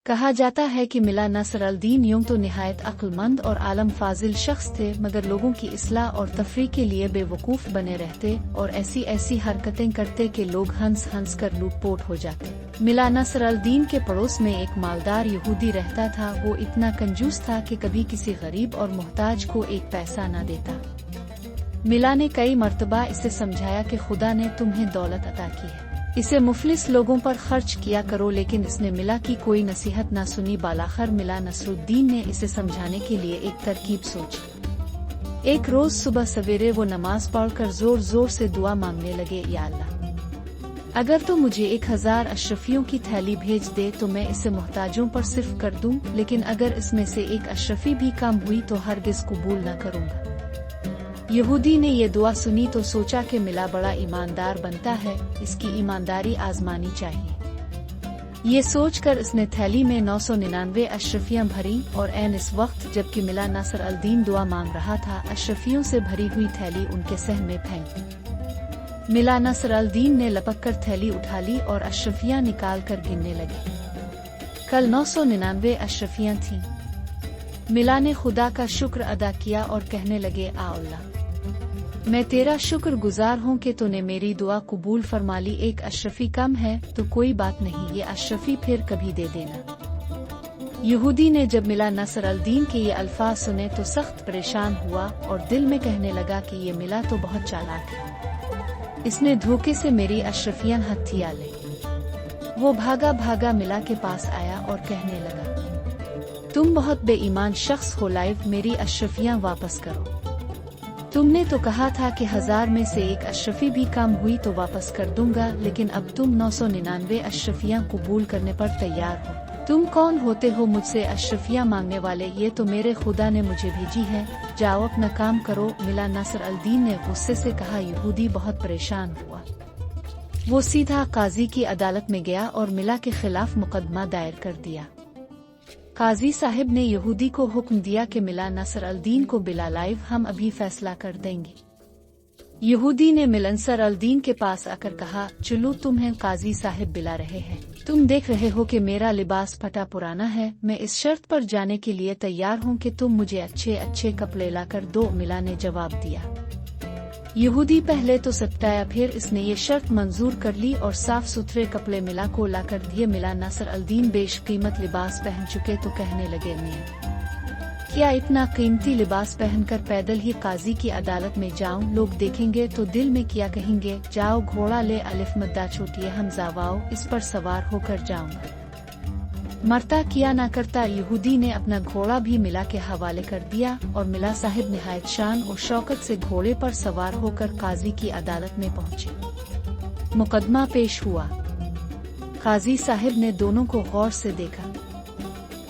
कहा जाता है कि मिला नसर अल-दीन यूं तो निहायत अक्लमंद और आलम फाजिल शख्स थे, मगर लोगों की इस्लाह और तफरीह के लिए बेवकूफ़ बने रहते और ऐसी ऐसी हरकतें करते कि लोग हंस हंस कर लूटपोट हो जाते। मिला नसर अल-दीन के पड़ोस में एक मालदार यहूदी रहता था। वो इतना कंजूस था कि कभी किसी गरीब और मोहताज को एक पैसा न देता। मिला ने कई मर्तबा इसे समझाया कि खुदा ने तुम्हें दौलत अता की है, इसे मुफलिस लोगों पर खर्च किया करो, लेकिन इसने मिला की कोई नसीहत न सुनी। बालाखर मिला नसरुद्दीन ने इसे समझाने के लिए एक तरकीब सोची। एक रोज सुबह सवेरे वो नमाज पढ़कर जोर जोर से दुआ मांगने लगे, या अल्लाह, अगर तो मुझे 1000 अशरफियों की थैली भेज दे तो मैं इसे मोहताजों पर सिर्फ कर दूं, लेकिन अगर इसमें से एक अशरफी भी कम हुई तो हरगिज कबूल न करूंगा। यहूदी ने ये दुआ सुनी तो सोचा कि मिला बड़ा ईमानदार बनता है, इसकी ईमानदारी आजमानी चाहिए। ये सोचकर इसने थैली में 999 अशरफियां भरी और ऐन इस वक्त जबकि मिला नसर अल-दीन दुआ मांग रहा था, अशरफियों से भरी हुई थैली उनके सहन में फेंक दी। मिला नसर अल-दीन ने लपक कर थैली उठा ली और अशरफियां निकाल कर गिनने लगे। कल 999 अशरफियां थीं। मिला ने खुदा का शुक्र अदा किया और कहने लगे, आ अल्लाह, मैं तेरा शुक्र गुजार हूँ कि तूने मेरी दुआ कबूल फरमा ली। एक अशरफी कम है तो कोई बात नहीं, ये अशरफी फिर कभी दे देना। यहूदी ने जब मिला नसर अल-दीन के ये अल्फाज सुने तो सख्त परेशान हुआ और दिल में कहने लगा कि ये मिला तो बहुत चालाक है, इसने धोखे से मेरी अशरफियां हथिया ले। वो भागा भागा मिला के पास आया और कहने लगा, तुम बहुत बेईमान शख्स हो, लाइव मेरी अशरफियां वापस करो। तुमने तो कहा था कि 1000 में से एक अशरफी भी कम हुई तो वापस कर दूंगा, लेकिन अब तुम 999 अशरफियां कबूल करने पर तैयार हो। तुम कौन होते हो मुझसे अशरफियां मांगने वाले? ये तो मेरे खुदा ने मुझे भेजी है, जाओ अपना काम करो। मिला नसर अल-दीन ने गुस्से से कहा। यहूदी बहुत परेशान हुआ। वो सीधा काजी की अदालत में गया और मिला के खिलाफ मुकदमा दायर कर दिया। काजी साहिब ने यहूदी को हुक्म दिया कि मिला नसर अल-दीन को बिला लाइव हम अभी फैसला कर देंगे। यहूदी ने मिलनसर अल-दीन के पास आकर कहा, चलो तुम्हें काजी साहिब बुला रहे हैं। तुम देख रहे हो कि मेरा लिबास फटा पुराना है, मैं इस शर्त पर जाने के लिए तैयार हूँ कि तुम मुझे अच्छे अच्छे कपड़े लाकर दो। मिला ने जवाब दिया। यहूदी पहले तो सटकाया, फिर इसने ये शर्त मंजूर कर ली और साफ सुथरे कपड़े मिला को लाकर दिए। मिला नसर अल-दीन बेशकीमत लिबास पहन चुके तो कहने लगे, मियां, क्या इतना कीमती लिबास पहनकर पैदल ही काजी की अदालत में जाऊं? लोग देखेंगे तो दिल में क्या कहेंगे? जाओ घोड़ा ले, अलिफ मद्दा छोटिए हम जावाओ, इस पर सवार होकर जाऊंगा। मरता किया ना करता। यहूदी ने अपना घोड़ा भी मिला के हवाले कर दिया और मिला साहिब निहायत शान और शौकत से घोड़े पर सवार होकर काजी की अदालत में पहुंचे। मुकदमा पेश हुआ। काजी साहिब ने दोनों को गौर से देखा।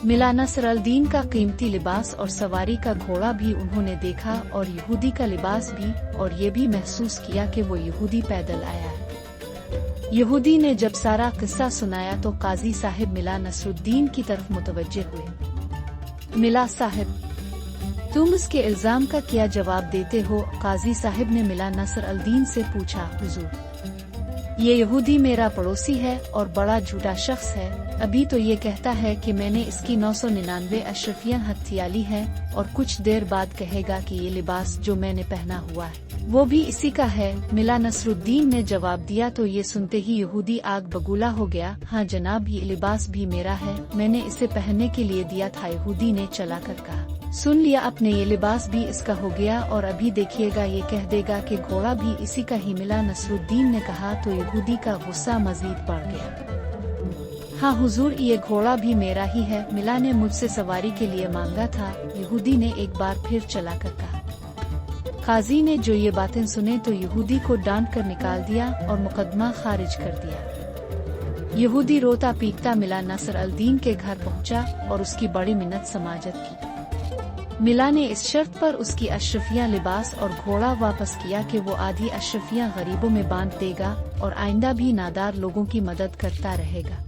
मिला नसर अल-दीन का कीमती लिबास और सवारी का घोड़ा भी उन्होंने देखा और यहूदी का लिबास भी, और ये भी महसूस किया कि वो यहूदी पैदल आया है। यहूदी ने जब सारा किस्सा सुनाया तो काजी साहिब मिला नसरुद्दीन की तरफ मुतवज्जे हुए। मिला साहिब, तुम इसके इल्जाम का क्या जवाब देते हो? काजी साहिब ने मिला नसर अल-दीन से पूछा। हुजूर, ये यहूदी मेरा पड़ोसी है और बड़ा झूठा शख्स है। अभी तो ये कहता है कि मैंने इसकी 999 अशरफियां हथिया ली हैं और कुछ देर बाद कहेगा कि ये लिबास जो मैंने पहना हुआ है वो भी इसी का है। मिला नसरुद्दीन ने जवाब दिया तो ये सुनते ही यहूदी आग बगूला हो गया। हाँ जनाब, ये लिबास भी मेरा है, मैंने इसे पहनने के लिए दिया था। यहूदी ने चलाकर कहा, सुन लिया आपने, ये लिबास भी इसका हो गया और अभी देखिएगा ये कह देगा कि घोड़ा भी इसी का ही। मिला नसरुद्दीन ने कहा तो यहूदी का गुस्सा मजीद बढ़ गया। हाँ हुजूर, ये घोड़ा भी मेरा ही है, मिला ने मुझसे सवारी के लिए मांगा था। यहूदी ने एक बार फिर चलाकर कहा। काजी ने जो ये बातें सुने तो यहूदी को डांट कर निकाल दिया और मुकदमा खारिज कर दिया। यहूदी रोता पीटता मिला नसर अल-दीन के घर पहुंचा और उसकी बड़ी मिन्नत समाजत की। मिला ने इस शर्त पर उसकी अशरफियां लिबास और घोड़ा वापस किया कि वो आधी अशरफियां गरीबों में बांट देगा और आइंदा भी नादार लोगों की मदद करता रहेगा।